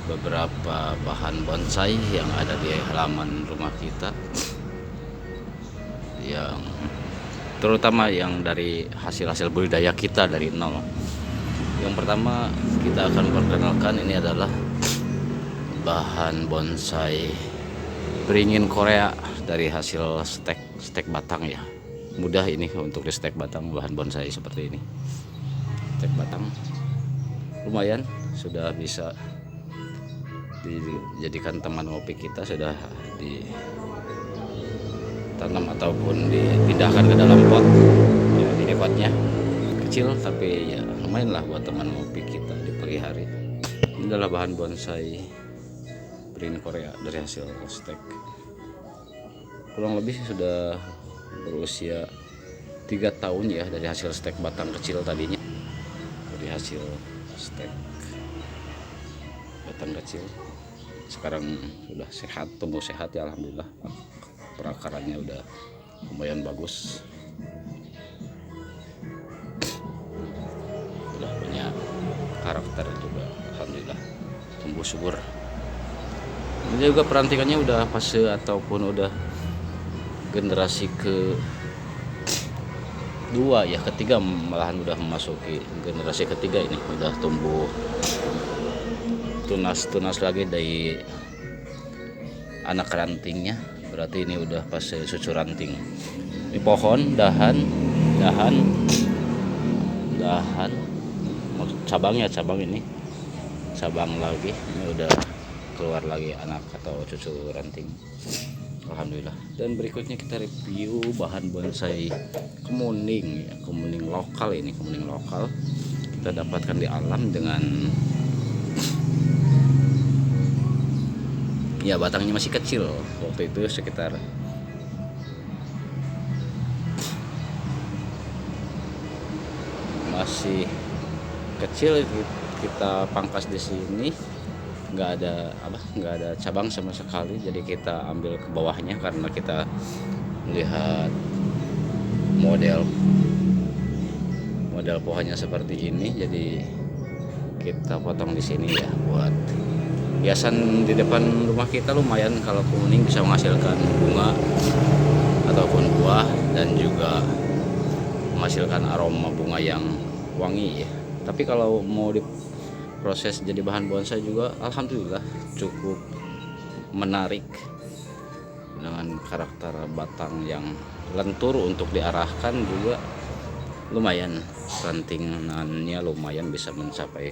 beberapa bahan bonsai yang ada di halaman rumah kita, yang terutama yang dari hasil-hasil budidaya kita dari nol. Yang pertama kita akan perkenalkan, ini adalah bahan bonsai beringin Korea dari hasil stek batang ya. Mudah ini untuk di stek batang bahan bonsai seperti ini. Stek batang lumayan sudah bisa dijadikan teman ngopi kita, sudah ditanam ataupun dipindahkan ke dalam pot ya. Ini potnya kecil tapi ya lumayan lah buat teman ngopi kita di pagi hari. Ini adalah bahan bonsai beringin Korea dari hasil stek, kurang lebih sudah berusia 3 tahun ya, dari hasil stek batang kecil tadinya, dari hasil stek batang kecil. Sekarang sudah sehat, tumbuh sehat ya, alhamdulillah. Perakarannya udah lumayan bagus, udah punya karakter juga, alhamdulillah tumbuh subur. Ini juga perantingannya udah fase ataupun udah generasi kedua ya, ketiga malahan, udah memasuki generasi ketiga. Ini udah tumbuh tunas lagi dari anak rantingnya, berarti ini udah pas cucu ranting. Ini pohon dahan cabangnya, ini cabang lagi, ini udah keluar lagi anak atau cucu ranting, alhamdulillah. Dan berikutnya kita review bahan bonsai kemuning ya, kemuning lokal. Ini kemuning lokal kita dapatkan di alam dengan ya batangnya masih kecil waktu itu, sekitar masih kecil. Kita pangkas di sini, nggak ada cabang sama sekali, jadi kita ambil ke bawahnya karena kita melihat model pohonnya seperti ini, jadi kita potong di sini ya buat hiasan di depan rumah kita. Lumayan kalau kemuning bisa menghasilkan bunga ataupun buah dan juga menghasilkan aroma bunga yang wangi ya. Tapi kalau mau diproses jadi bahan bonsai juga alhamdulillah cukup menarik, dengan karakter batang yang lentur untuk diarahkan juga lumayan. Rantingannya lumayan bisa mencapai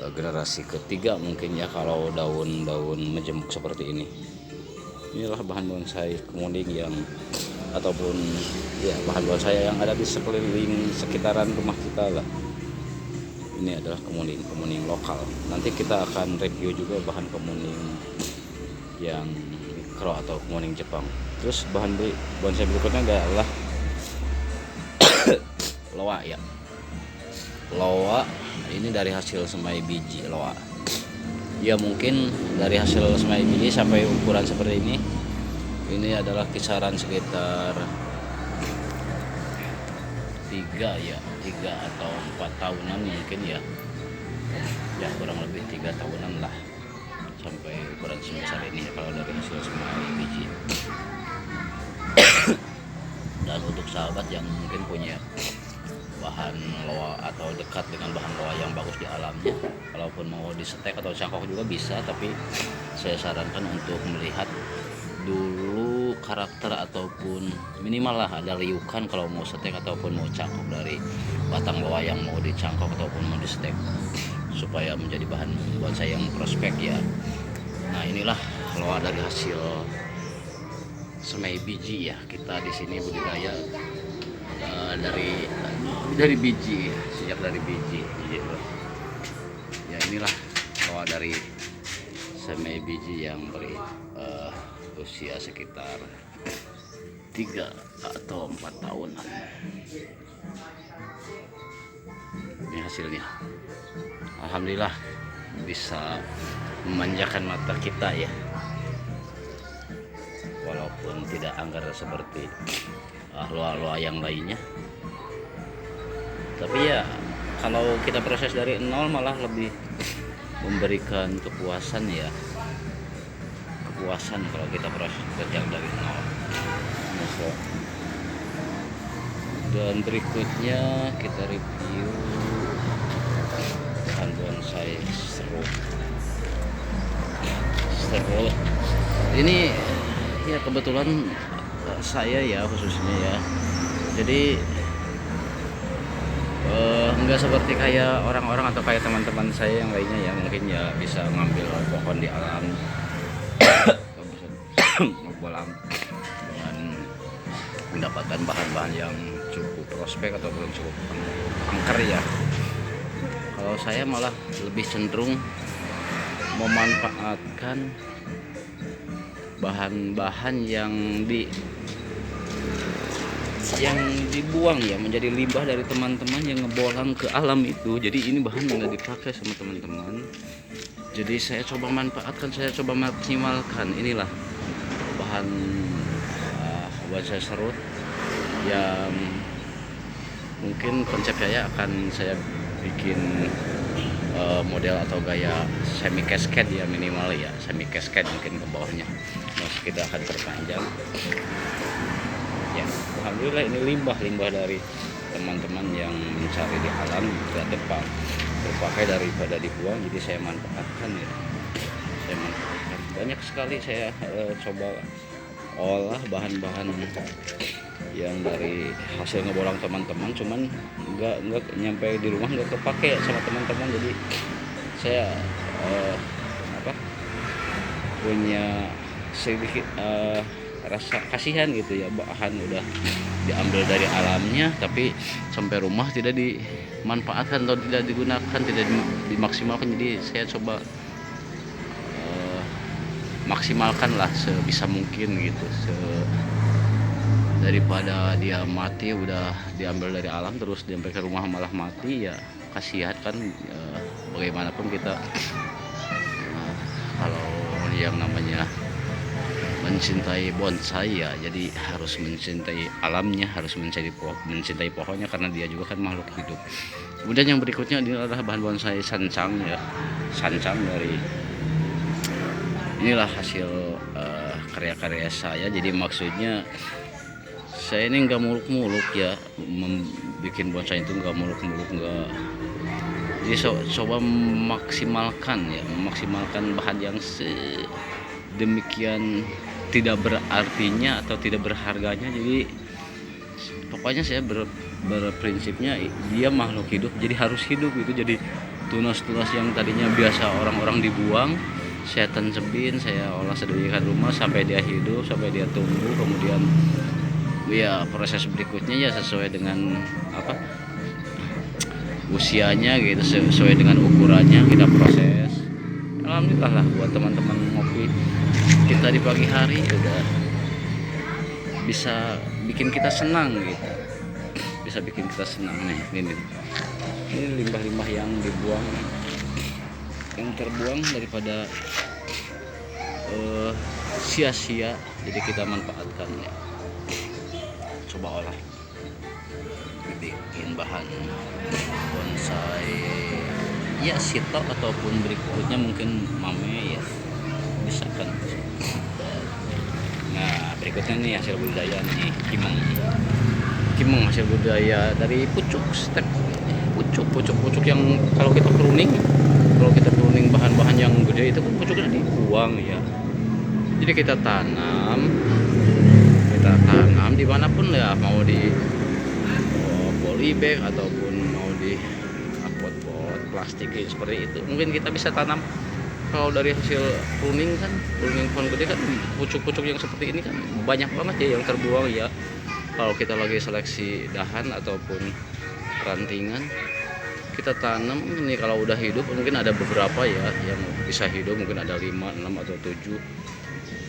generasi ketiga mungkin ya kalau daun-daun majemuk seperti ini. Inilah bahan bonsai kemuning yang ataupun ya bahan bonsai yang ada di sekeliling sekitaran rumah kita lah. Ini adalah kemuning lokal. Nanti kita akan review juga bahan kemuning yang mikro atau kemuning Jepang. Terus bahan bonsai berikutnya adalah loa ya. Loa ini dari hasil semai biji loa. Ya mungkin dari hasil semai biji sampai ukuran seperti ini. Ini adalah kisaran sekitar 3 atau 4 tahunan mungkin ya. Ya kurang lebih 3 tahunan lah sampai ukuran sebesar ini kalau dari hasil semai biji. Dan untuk sahabat yang mungkin punya bahan loa atau dekat dengan bahan loa yang bagus di alamnya, kalaupun mau disetek atau cangkok juga bisa, tapi saya sarankan untuk melihat dulu karakter ataupun minimal lah ada liukan kalau mau setek ataupun mau cangkok dari batang loa yang mau dicangkok ataupun mau disetek, supaya menjadi bahan bonsai yang prospek ya. Nah inilah loa dari hasil semai biji ya. Kita di sini budidaya dari biji, sejak dari biji gitu. Ya inilah loa dari semai biji yang usia sekitar 3 atau 4 tahunan. Ini hasilnya, alhamdulillah bisa memanjakan mata kita ya, walaupun tidak anggar seperti loa-loa yang lainnya. Tapi ya kalau kita proses dari nol malah lebih memberikan kepuasan ya, kepuasan kalau kita proses kerja dari nol. Dan berikutnya kita review bahan bonsai serut. Ini ya kebetulan saya ya khususnya ya, jadi enggak seperti kayak orang-orang atau kayak teman-teman saya yang lainnya ya, mungkin ya bisa ngambil pohon di alam bisa ngebolang dengan mendapatkan bahan-bahan yang cukup prospek ataupun cukup angker ya. Kalau saya malah lebih cenderung memanfaatkan bahan-bahan yang dibuang ya, menjadi limbah dari teman-teman yang ngebolang ke alam itu. Jadi ini bahan nggak dipakai sama teman-teman, jadi saya coba manfaatkan, saya coba maksimalkan. Inilah bahan bonsai serut yang mungkin konsep saya akan saya bikin model atau gaya semi cascade ya, minimal ya semi cascade mungkin ke bawahnya. Nah, kita akan perpanjang ya. Alhamdulillah ini limbah dari teman-teman yang mencari di alam tidak tepat terpakai daripada dibuang, jadi saya manfaatkan ya. Saya manfaatkan banyak sekali, saya coba olah bahan-bahan yang dari hasil ngebolang teman-teman, cuman nggak nyampe di rumah, nggak kepake sama teman-teman. Jadi saya punya sedikit rasa kasihan gitu ya, bahan udah diambil dari alamnya tapi sampai rumah tidak dimanfaatkan atau tidak digunakan, tidak dimaksimalkan. Jadi saya coba maksimalkan lah sebisa mungkin gitu, daripada dia mati udah diambil dari alam terus sampai ke rumah malah mati ya, kasihan kan. Bagaimanapun kita kalau yang namanya mencintai bonsai ya, jadi harus mencintai alamnya, harus mencintai pohonnya karena dia juga kan makhluk hidup. Kemudian yang berikutnya ini adalah bahan bonsai sancang ya, sancang dari inilah hasil karya-karya saya. Jadi maksudnya saya ini nggak muluk-muluk ya, bikin bonsai itu nggak muluk-muluk, nggak. Jadi coba memaksimalkan bahan yang demikian tidak berartinya atau tidak berharganya. Jadi pokoknya saya berprinsipnya dia makhluk hidup, jadi harus hidup gitu. Jadi tunas-tunas yang tadinya biasa orang-orang dibuang, saya tencebin, saya olah sedemikian rumah sampai dia hidup, sampai dia tumbuh. Kemudian ya proses berikutnya ya sesuai dengan usianya gitu, sesuai dengan ukurannya kita proses. Alhamdulillah lah buat teman-teman ngopi kita di pagi hari udah bisa bikin kita senang gitu, bisa bikin kita senang nih. Ini limbah-limbah yang dibuang, yang terbuang daripada sia-sia, jadi kita manfaatkan ya. Coba olah bikin bahan bonsai ya sito ataupun berikutnya mungkin mame ya, bisa kan. Nah berikutnya nih hasil budidaya nih, kimeng hasil budidaya dari pucuk yang kalau kita pruning bahan-bahan yang gede itu kan pucuknya dibuang ya. Jadi kita tanam dimanapun ya, mau di polybag ataupun mau di pot-pot plastik seperti itu, mungkin kita bisa tanam. Kalau dari hasil pruning pohon gede kan, pucuk-pucuk yang seperti ini kan banyak banget ya yang terbuang ya. Kalau kita lagi seleksi dahan ataupun rantingan, kita tanam ini, kalau udah hidup mungkin ada beberapa ya yang bisa hidup, mungkin ada 5, 6 atau 7.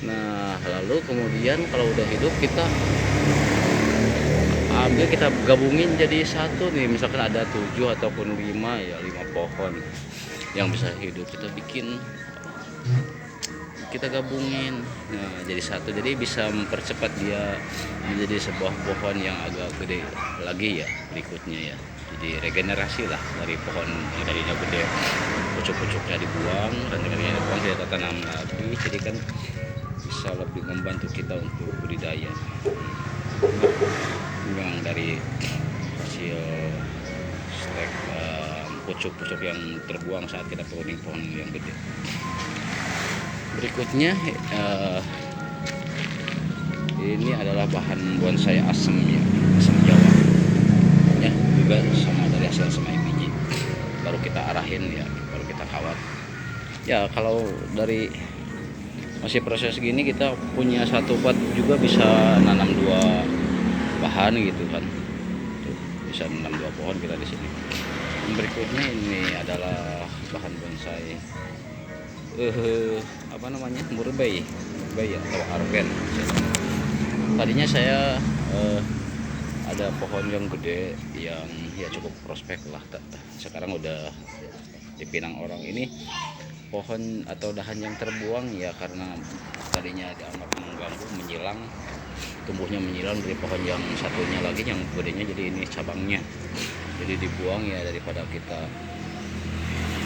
Nah lalu kemudian kalau udah hidup kita ambil, kita gabungin jadi satu nih, misalkan ada 7 ataupun 5 ya, 5 pohon yang bisa hidup kita gabungin, nah jadi satu, jadi bisa mempercepat dia menjadi sebuah pohon yang agak gede lagi ya berikutnya ya. Jadi regenerasi lah dari pohon yang tadinya gede pucuk-pucuknya dibuang, ranting-rantingnya dibuang, kita tanam lagi, jadi kan bisa lebih membantu kita untuk budidaya. Memang dari hasil stek pucuk-pucuk yang terbuang saat kita pruning pohon yang gede. Berikutnya ini adalah bahan bonsai asem ya, asem Jawa ya, juga sama dari hasil semai biji. Baru kita arahin ya, baru kita kawat ya. Kalau dari masih proses gini, kita punya satu pot juga bisa nanam 2 bahan gitu kan. Tuh, bisa nanam 2 pohon kita di sini. Berikutnya ini adalah bahan bonsai apa namanya, murbei atau arben. Tadinya saya ada pohon yang gede yang ya cukup prospek lah, sekarang udah dipinang orang. Ini pohon atau dahan yang terbuang ya karena tadinya dianggap mengganggu, menyilang, tumbuhnya menyilang dari pohon yang satunya lagi yang gedenya, jadi ini cabangnya, jadi dibuang ya, daripada kita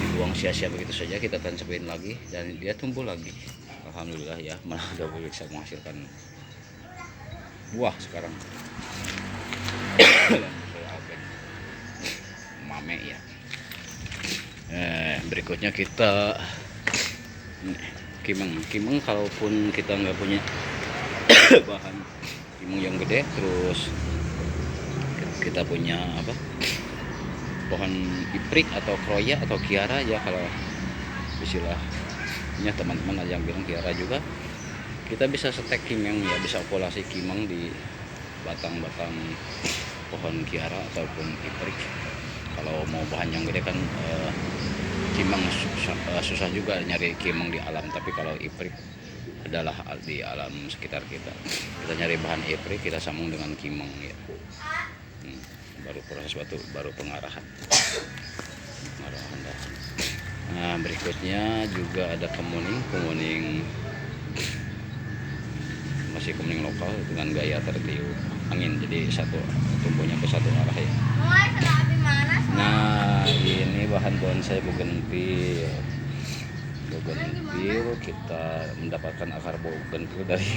dibuang sia-sia begitu saja, kita tancapin lagi dan dia tumbuh lagi. Alhamdulillah ya, malah udah bisa menghasilkan buah sekarang. Mame ya. Berikutnya kita kimeng. Kalaupun kita nggak punya bahan kimeng yang gede, terus kita punya apa, pohon iprik atau kroya atau kiara ya, kalau istilahnya teman-teman ada yang bilang kiara juga, kita bisa setek kimeng ya, bisa okulasi kimeng di batang-batang pohon kiara ataupun iprik. Kalau mau bahan yang gede kan kimeng susah juga nyari kimeng di alam, tapi kalau iprik adalah di alam sekitar kita. Kita nyari bahan iprik, kita sambung dengan kimeng ya. Baru proses baru pengarahan dahan. Nah, berikutnya juga ada kemuning masih kemuning lokal dengan gaya tertiup angin, jadi tumbuhnya ke satu arah ya. Nah, ini bahan bonsai bougainville. Kita mendapatkan akar bougainville dari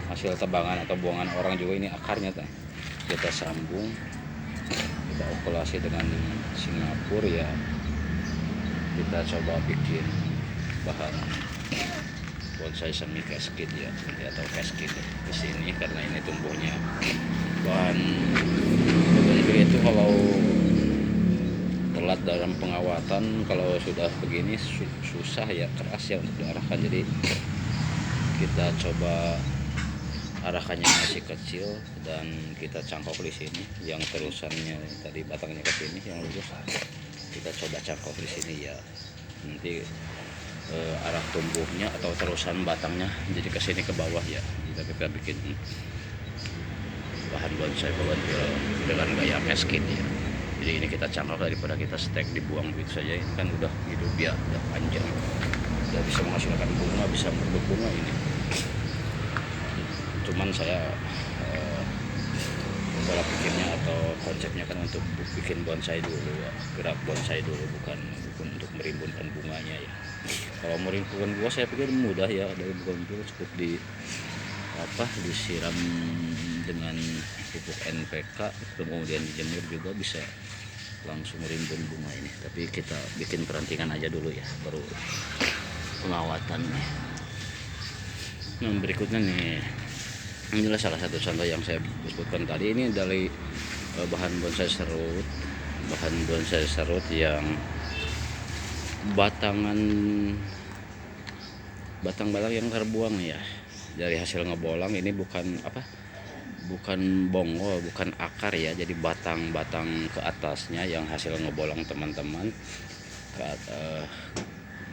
hasil tebangan atau buangan orang juga. Ini akarnya kita sambung, kita okulasi dengan Singapura ya. Kita coba bikin bahan bonsai semi cascade ya, atau cascade di sini, karena ini tumbuhnya bahan bougainville itu kalau telat dalam pengawatan, kalau sudah begini susah ya, keras ya untuk diarahkan. Jadi kita coba arahkannya masih kecil dan kita cangkok di sini, yang terusannya tadi batangnya ke sini yang lurus, kita coba cangkok di sini ya. Nanti arah tumbuhnya atau terusan batangnya jadi ke sini ke bawah ya. Kita bikin bahan bonsai bougainville dengan gaya cascade ya. Jadi ini kita cangkok daripada kita stek dibuang begitu saja. Ini kan udah hidup ya, udah panjang, udah bisa menghasilkan bunga, bisa produk bunga ini. Cuman saya pola pikirnya atau konsepnya kan untuk bikin bonsai dulu ya, gerak bonsai dulu, bukan untuk merimbunkan bunganya ya. Kalau merimbunkan bunga saya pikir mudah ya, dari bougainville cukup disiram dengan pupuk NPK, kemudian dijemur juga bisa langsung merimbun bunga ini. Tapi kita bikin perantingan aja dulu ya, baru pengawatan. Nah, berikutnya nih, inilah salah satu contoh yang saya sebutkan tadi. Ini dari bahan bonsai serut yang batang yang terbuang ya, dari hasil ngebolang. Ini bukan bonggol, bukan akar ya, jadi batang-batang ke atasnya yang hasil ngebolang teman-teman.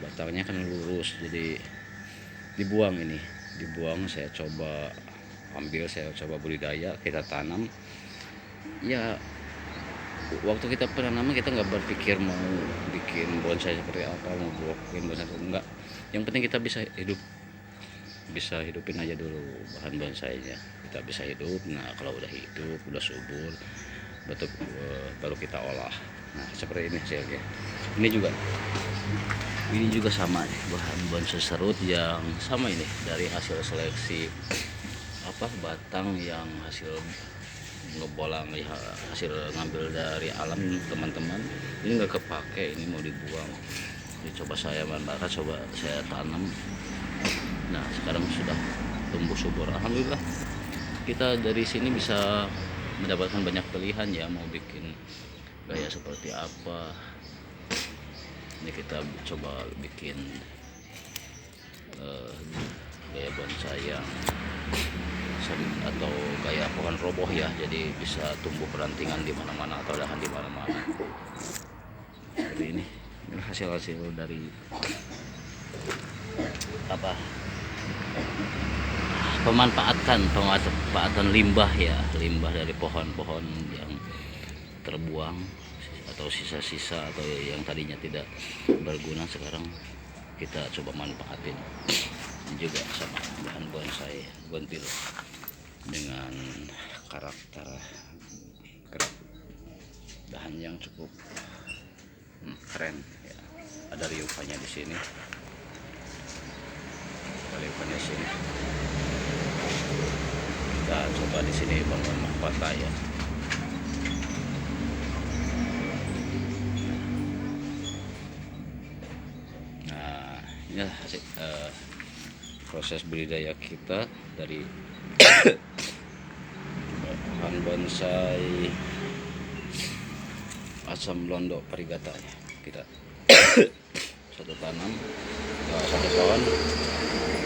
Batangnya kan lurus, jadi dibuang. Saya coba budidaya, kita tanam ya. Waktu kita penanaman kita nggak berpikir mau bikin bonsai seperti apa, mau bikin bonsai enggak. Yang penting kita bisa hidupin aja dulu bahan bonsainya. Kita bisa hidup. Nah, kalau udah hidup, udah subur, baru kita olah. Nah, seperti ini hasilnya. Ini juga sama nih, bahan bonsai serut yang sama ini dari hasil seleksi batang yang hasil ngebolang ya, hasil ngambil dari alam teman-teman. Ini nggak kepake, ini mau dibuang. Ini coba saya tanam. Nah sekarang sudah tumbuh subur, alhamdulillah. Kita dari sini bisa mendapatkan banyak pilihan ya, mau bikin gaya seperti apa. Ini kita coba bikin gaya bonsai yang atau gaya pohon roboh ya, jadi bisa tumbuh perantingan di mana-mana atau dahan di mana-mana. Seperti ini hasil-hasil dari pemanfaatan limbah ya, limbah dari pohon-pohon yang terbuang atau sisa-sisa atau yang tadinya tidak berguna, sekarang kita coba manfaatin. Ini juga sama bahan bonsai gontil dengan karakter gerak dahan yang cukup keren ya. Ada riukannya di sini, kita coba di sini bangun mahkota ya. Nah ini proses budidaya kita dari bahan bonsai asam londo parigata ya. Kita satu pohon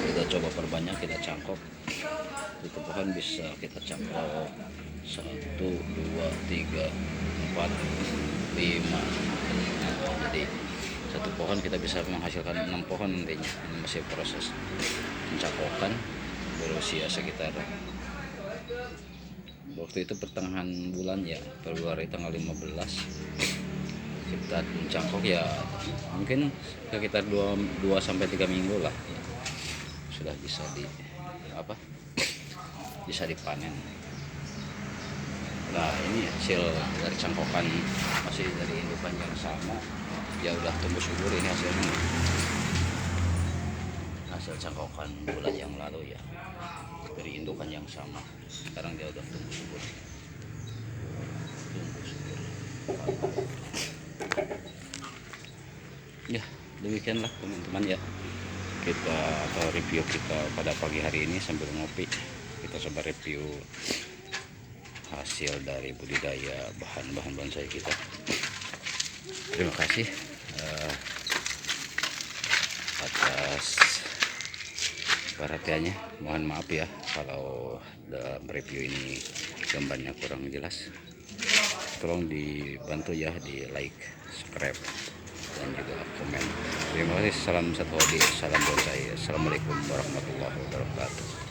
kita coba perbanyak, kita cangkok. Satu pohon bisa kita cangkok 1, 2, 3, 4, 5. Jadi satu pohon kita bisa menghasilkan 6 pohon nantinya. Ini masih proses pencangkokan, berusia sekitar waktu itu pertengahan bulan ya, Februari tanggal 15 kita mencangkok ya, mungkin sekitar 2-3 minggu lah ya, sudah bisa dipanen. Nah ini hasil dari cangkokan, masih dari indukan yang sama ya, udah tumbuh subur. Ini hasilnya, hasil cangkokan bulan yang lalu ya, dari indukan yang sama. Sekarang dia udah tumbuh subur. Ya demikianlah teman-teman ya, kita review kita pada pagi hari ini sambil ngopi. Kita coba review hasil dari budidaya bahan-bahan bonsai kita. Terima kasih atas perhatiannya. Mohon maaf ya kalau review ini gambarnya kurang jelas. Tolong dibantu ya, di like, subscribe, dan juga komen. Terima kasih. Salam satu hobi, salam bonsai. Assalamualaikum warahmatullahi wabarakatuh.